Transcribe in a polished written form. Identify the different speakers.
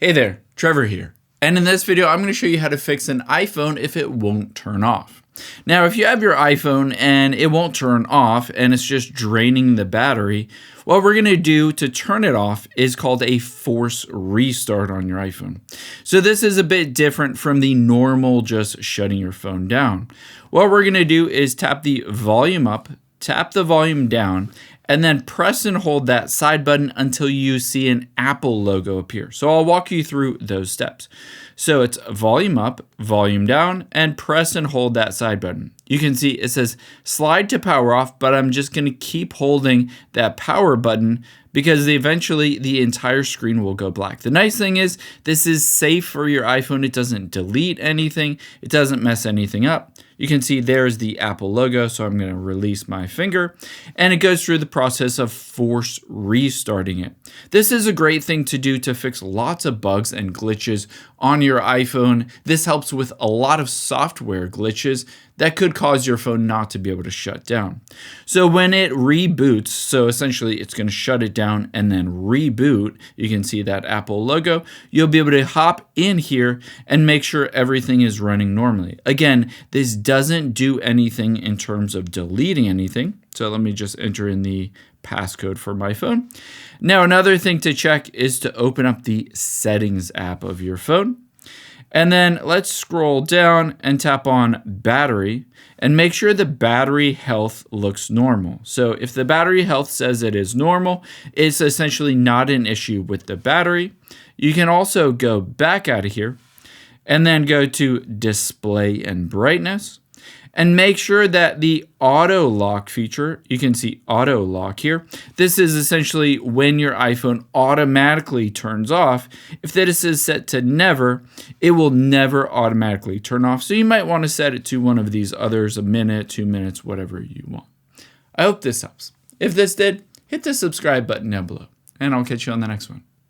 Speaker 1: Hey there, Trevor here. And in this video, I'm going to show you how to fix an iPhone if it won't turn off. Now, if you have your iPhone and it won't turn off and it's just draining the battery, what we're going to do to turn it off is called a force restart on your iPhone. So this is a bit different from the normal just shutting your phone down. What we're going to do is tap the volume up, tap the volume down, and then press and hold that side button until you see an Apple logo appear. So I'll walk you through those steps. So it's volume up, volume down, and press and hold that side button. You can see it says slide to power off, but I'm just going to keep holding that power button because eventually the entire screen will go black. The nice thing is this is safe for your iPhone. It doesn't delete anything. It doesn't mess anything up. You can see there's the Apple logo, so I'm going to release my finger, and it goes through the process of force restarting it. This is a great thing to do to fix lots of bugs and glitches on your iPhone. This helps with a lot of software glitches that could cause your phone not to be able to shut down. So when it reboots, so essentially it's going to shut it down and then reboot, you can see that Apple logo, you'll be able to hop in here and make sure everything is running normally. Again, this doesn't do anything in terms of deleting anything. So let me just enter in the passcode for my phone. Now, another thing to check is to open up the settings app of your phone. And then let's scroll down and tap on battery and make sure the battery health looks normal. So if the battery health says it is normal, it's essentially not an issue with the battery. You can also go back out of here and then go to display and brightness and make sure that the auto lock feature, you can see auto lock here. This is essentially when your iPhone automatically turns off. If this is set to never, it will never automatically turn off. So you might want to set it to one of these others, a minute, 2 minutes, whatever you want. I hope this helps. If this did, hit the subscribe button down below, and I'll catch you on the next one.